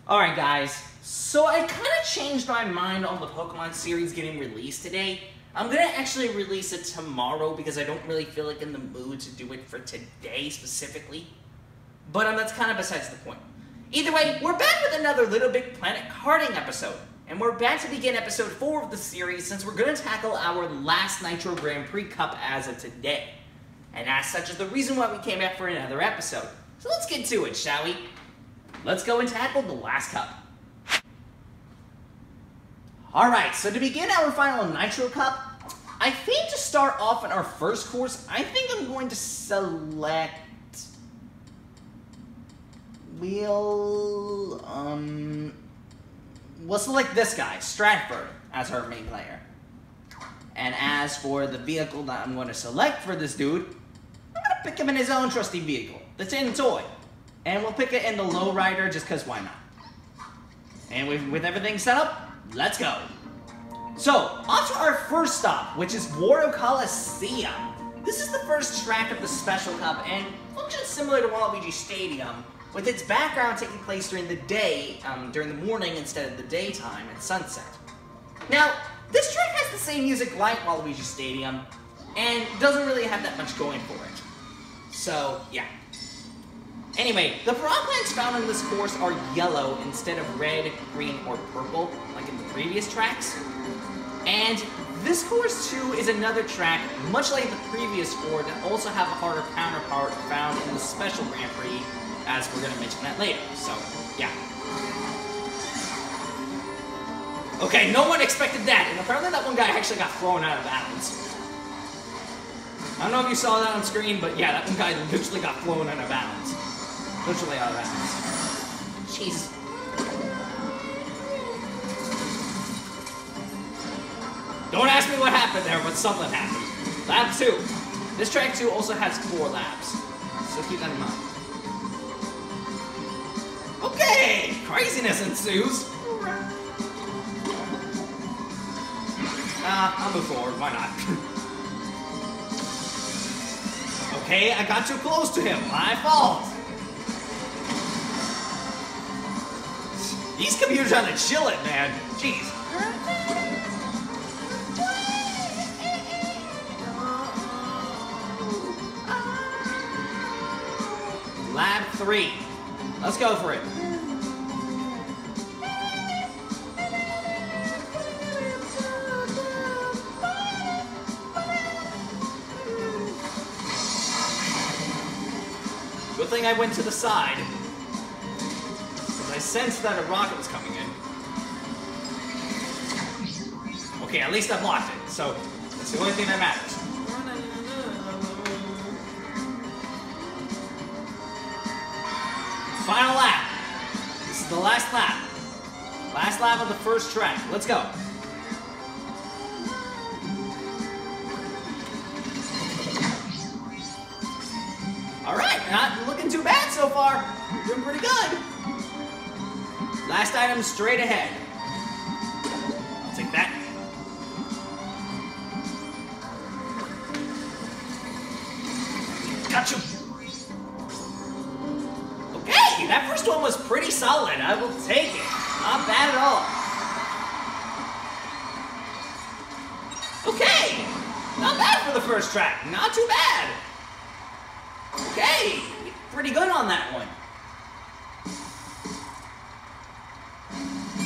Alright guys, so I kind of changed my mind on the Pokemon series getting released today. I'm going to actually release it tomorrow because I don't really feel like in the mood to do it for today specifically. But that's kind of besides the point. Either way, we're back with another Little Big Planet karting episode. And we're back to begin episode 4 of the series since we're going to tackle our last Nitro Grand Prix Cup as of today. And as such is the reason why we came back for another episode. So let's get to it, shall we? Let's go and tackle the last cup. Alright, so to begin our final Nitro Cup, I think to start off in our first course, I think I'm going to select... We'll select this guy, Stratford, as our main player. And as for the vehicle that I'm going to select for this dude, I'm going to pick him in his own trusty vehicle, the Tin Toy. And we'll pick it in the lowrider just because why not? And with everything set up, let's go. So, on to our first stop, which is Wario Coliseum. This is the first track of the Special Cup and functions similar to Waluigi Stadium, with its background taking place during the day, during the morning instead of the daytime at sunset. Now, this track has the same music like Waluigi Stadium, and doesn't really have that much going for it. So, yeah. Anyway, the piranha plants found in this course are yellow instead of red, green, or purple, like in the previous tracks. And this course, too, is another track, much like the previous four, that also have a harder counterpart found in the Special Grand Prix, as we're going to mention that later, so, yeah. Okay, no one expected that, and apparently that one guy actually got thrown out of bounds. I don't know if you saw that on screen, but yeah, that one guy literally got thrown out of bounds. Literally out of bounds. Jeez. Don't ask me what happened there, but something happened. Lap 2. This track 2 also has 4 laps, so keep that in mind. Okay, craziness ensues. I'll move forward, why not? Okay, I got too close to him, my fault. These computers are trying to chill it, man. Jeez. Lap 3. Let's go for it. Good thing I went to the side, because I sensed that a rocket was coming in. Okay, at least I blocked it, so that's the only thing that matters. Final lap. This is the last lap. Last lap of the first track. Let's go. Alright, not looking too bad so far. Doing pretty good. Last item straight ahead. I'll take that. Gotcha. Okay, that first one was pretty solid. I will take it. Not bad at all. Okay, not bad for the first track. Not too bad. Okay, pretty good on that one.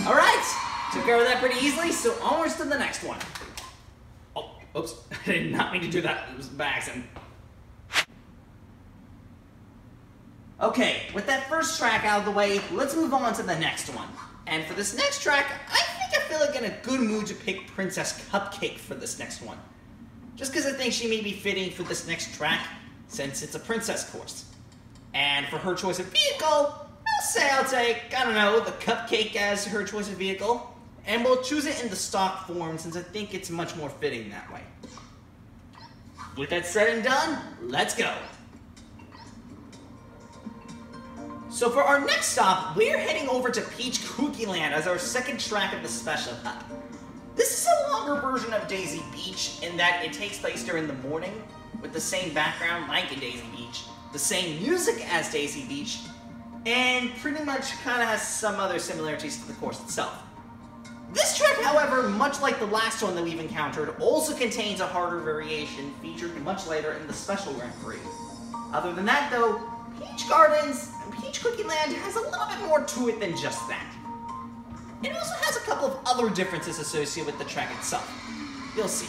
Alright, took care of that pretty easily, so onwards to the next one. Oh, oops, I did not mean to do that, it was by accident. Okay, with that first track out of the way, let's move on to the next one. And for this next track, I think I feel like in a good mood to pick Princess Cupcake for this next one. Just because I think she may be fitting for this next track, since it's a princess course. And for her choice of vehicle, I'll say I'll take, I don't know, the Cupcake as her choice of vehicle. And we'll choose it in the stock form since I think it's much more fitting that way. With that said and done, let's go. So for our next stop, we're heading over to Peach Kooky Land as our second track of the Special Cup. This is a longer version of Daisy Beach in that it takes place during the morning, with the same background like in Daisy Beach, the same music as Daisy Beach, and pretty much kind of has some other similarities to the course itself. This track, however, much like the last one that we've encountered, also contains a harder variation featured much later in the Special Grand Prix. Other than that, though, Peach Gardens and Peach Cookie Land has a little bit more to it than just that. It also has a couple of other differences associated with the track itself. You'll see.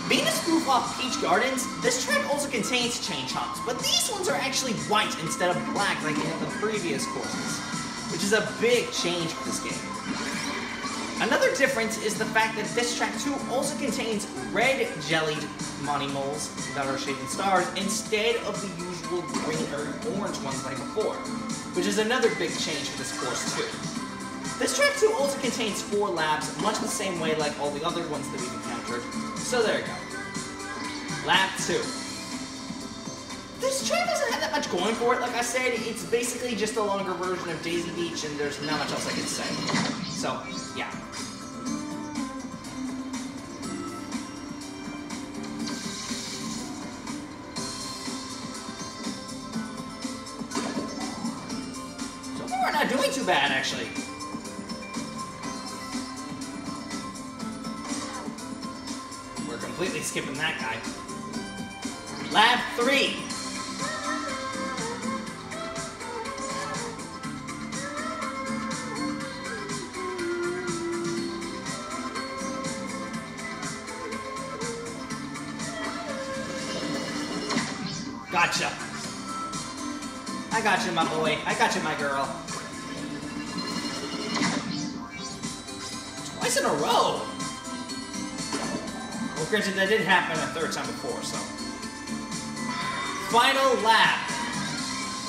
Being a spoof off Peach Gardens, this track also contains chain chomps, but these ones are actually white instead of black like in the previous courses, which is a big change for this game. Another difference is the fact that this track too also contains red jellied Monty Moles that are shaped in stars instead of the usual green or orange ones like before, which is another big change for this course too. This track too also contains 4 labs, much the same way like all the other ones that we've encountered. So there you go. Lap 2. This track doesn't have that much going for it, like I said. It's basically just a longer version of Daisy Beach, and there's not much else I can say. So, yeah. So far, we're not doing too bad, actually. Completely skipping that guy. Lap 3. Gotcha. I got you, my boy. I got you, my girl. Twice in a row. Well, granted, that did happen a 3rd time before, so. Final lap.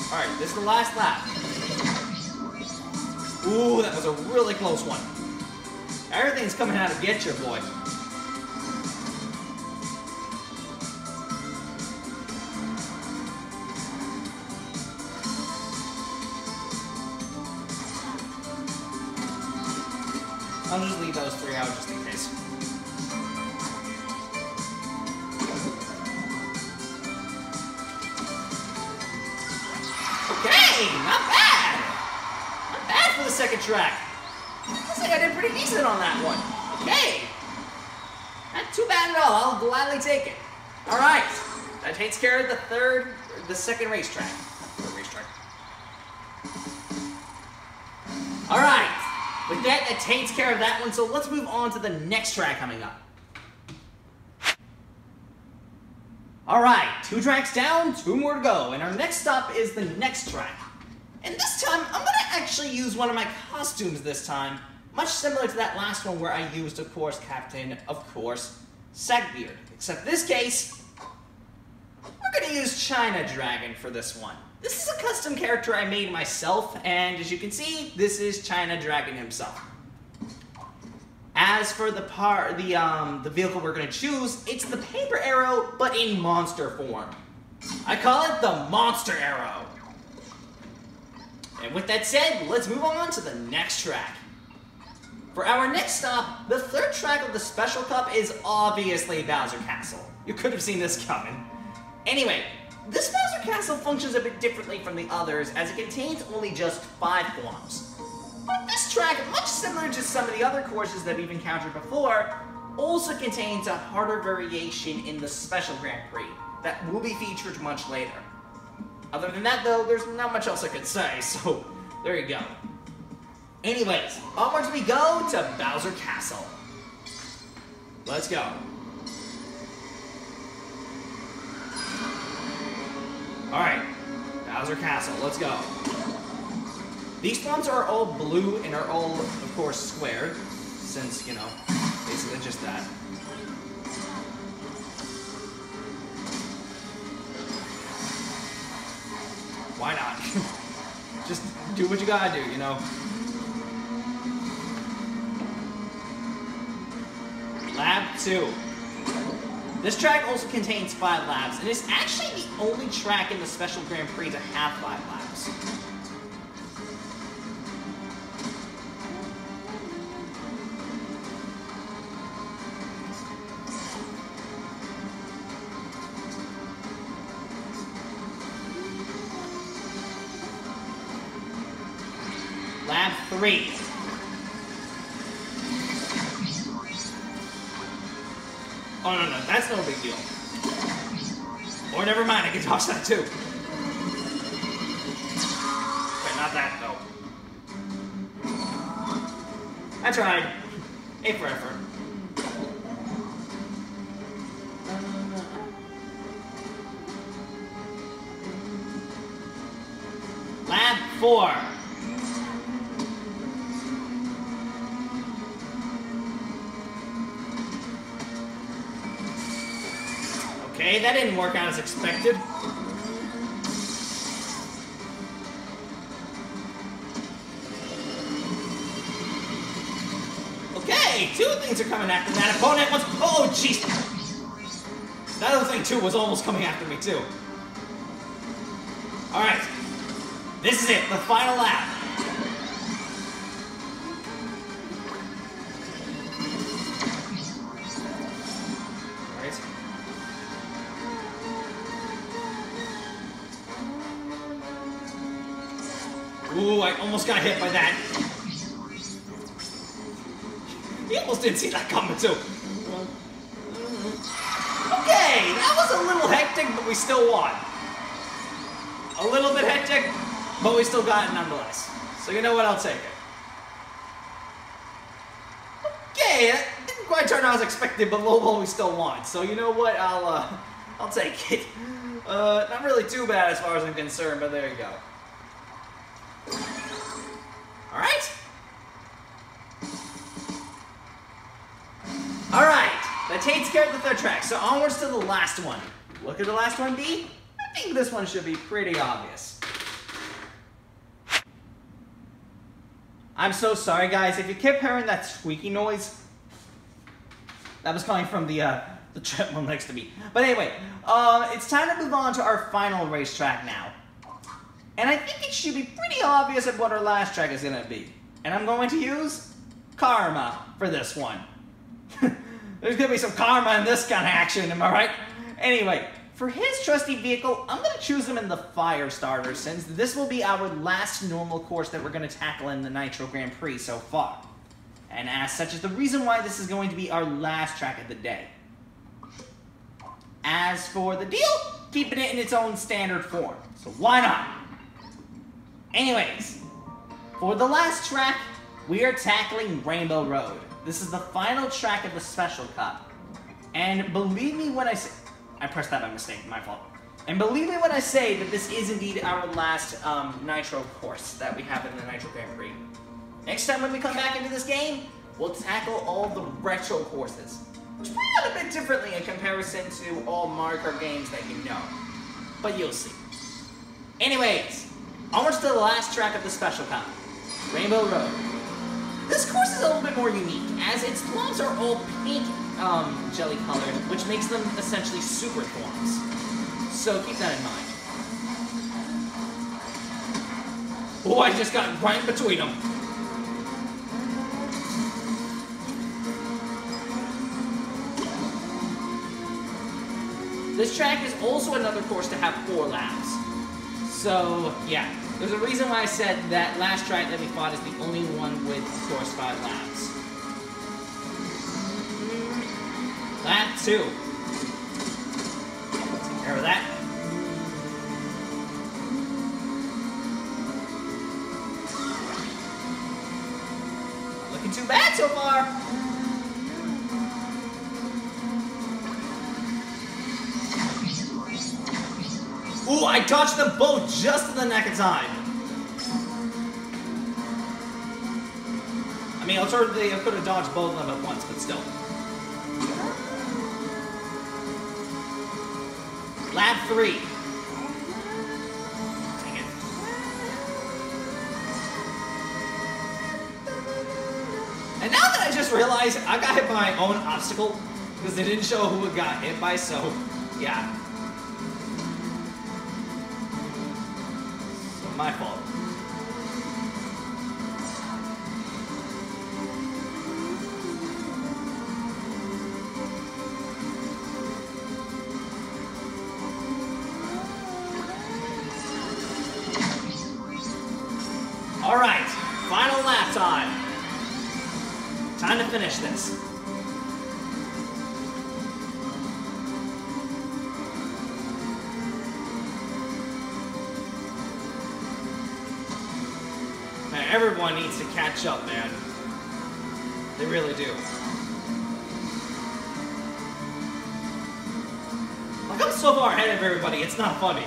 Alright, this is the last lap. Ooh, that was a really close one. Everything's coming out to get you, boy. I'll just leave those 3 out just in case. Okay, not bad! Not bad for the second track. Looks like I did pretty decent on that one. Okay. Not too bad at all. I'll gladly take it. Alright. That takes care of the second racetrack. Alright. With that takes care of that one, so let's move on to the next track coming up. Alright, 2 tracks down, 2 more to go, and our next stop is the next track. And this time, I'm going to actually use one of my costumes this time, much similar to that last one where I used, of course, Captain, of course, Sagbeard. Except this case, we're going to use China Dragon for this one. This is a custom character I made myself, and as you can see, this is China Dragon himself. As for the vehicle we're going to choose, it's the Paper Arrow, but in monster form. I call it the Monster Arrow. And with that said, let's move on to the next track. For our next stop, the 3rd track of the Special Cup is obviously Bowser Castle. You could have seen this coming. Anyway, this Bowser Castle functions a bit differently from the others, as it contains only just 5 forms. But this track, much similar to some of the other courses that we've encountered before, also contains a harder variation in the Special Grand Prix that will be featured much later. Other than that, though, there's not much else I could say, so there you go. Anyways, onwards we go to Bowser Castle. Let's go. Alright, Bowser Castle, let's go. These ones are all blue and are all, of course, squared, since, you know, basically just that. Why not? Just do what you gotta do, you know? Lab 2. This track also contains 5 laps, and it's actually the only track in the Special Grand Prix to have 5 laps. 3. Oh, no, that's no big deal. Or never mind, I can toss that too. But not that, though. I tried. A for effort. Lap 4. Okay, that didn't work out as expected. Okay, 2 things are coming after that opponent. Oh, jeez. That other thing, too, was almost coming after me, too. Alright. This is it, the final lap. Alright. Ooh, I almost got hit by that. You almost didn't see that coming, too. Okay, that was a little hectic, but we still won. A little bit hectic, but we still got it nonetheless. So you know what, I'll take it. Okay, that didn't quite turn out as expected, but low we still won. So you know what, I'll take it. Not really too bad as far as I'm concerned, but there you go. Alright. Alright, that takes care of the 3rd track, so onwards to the last one. What could the last one be? I think this one should be pretty obvious. I'm so sorry, guys. If you kept hearing that squeaky noise, that was coming from the treadmill next to me. But anyway, it's time to move on to our final racetrack now. And I think it should be pretty obvious of what our last track is going to be. And I'm going to use Karma for this one. There's going to be some karma in this kind of action, am I right? Anyway, for his trusty vehicle, I'm going to choose him in the Fire Starter, since this will be our last normal course that we're going to tackle in the Nitro Grand Prix so far. And as such is the reason why this is going to be our last track of the day. As for the deal, keeping it in its own standard form. So why not? Anyways, for the last track, we are tackling Rainbow Road. This is the final track of the Special Cup. And believe me when I say... I pressed that by mistake, my fault. And believe me when I say that this is indeed our last Nitro course that we have in the Nitro Grand Prix. Next time when we come back into this game, we'll tackle all the retro courses, which play out a bit differently in comparison to all Mario Kart games that you know. But you'll see. Anyways, onwards to the last track of the Special Cup, Rainbow Road. This course is a little bit more unique, as its thorns are all pink jelly colored, which makes them essentially super thorns. So keep that in mind. Oh, I just got right in between them. This track is also another course to have 4 laps. So, yeah. There's a reason why I said that last track that we fought is the only one with, of course, 5 laps. Lap 2. Take care of that. Not looking too bad so far. Ooh, I dodged them both just in the nick of time. I mean, alternatively, I could have dodged both of them at once, but still. Lap 3. Dang it. And now that I just realized, I got hit by my own obstacle, because they didn't show who it got hit by, so, yeah. My fault. All right, final lap Time to finish this. Man, everyone needs to catch up, man. They really do. Like, I'm so far ahead of everybody, it's not funny.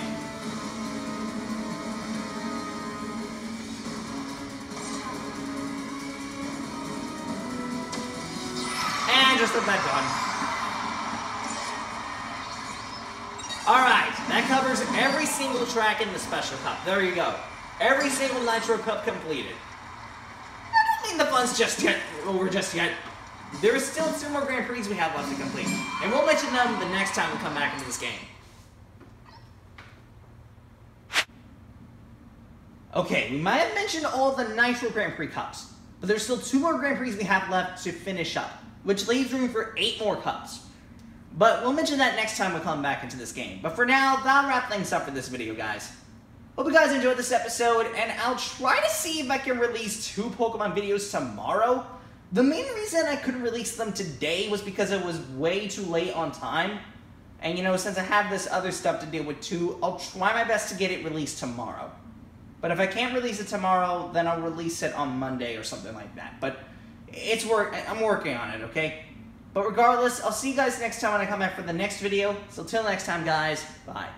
And just let that done. Alright, that covers every single track in the Special Cup. There you go. Every single Nitro Cup completed. I don't think the fun's just yet over just yet. There is still 2 more Grand Prix we have left to complete. And we'll mention them the next time we come back into this game. Okay, we might have mentioned all the Nitro Grand Prix Cups, but there's still 2 more Grand Prix we have left to finish up, which leaves room for 8 more Cups. But we'll mention that next time we come back into this game. But for now, that'll wrap things up for this video, guys. Hope you guys enjoyed this episode, and I'll try to see if I can release 2 Pokemon videos tomorrow. The main reason I couldn't release them today was because it was way too late on time. And you know, since I have this other stuff to deal with too, I'll try my best to get it released tomorrow. But if I can't release it tomorrow, then I'll release it on Monday or something like that. But I'm working on it, okay? But regardless, I'll see you guys next time when I come back for the next video. So till next time, guys, bye.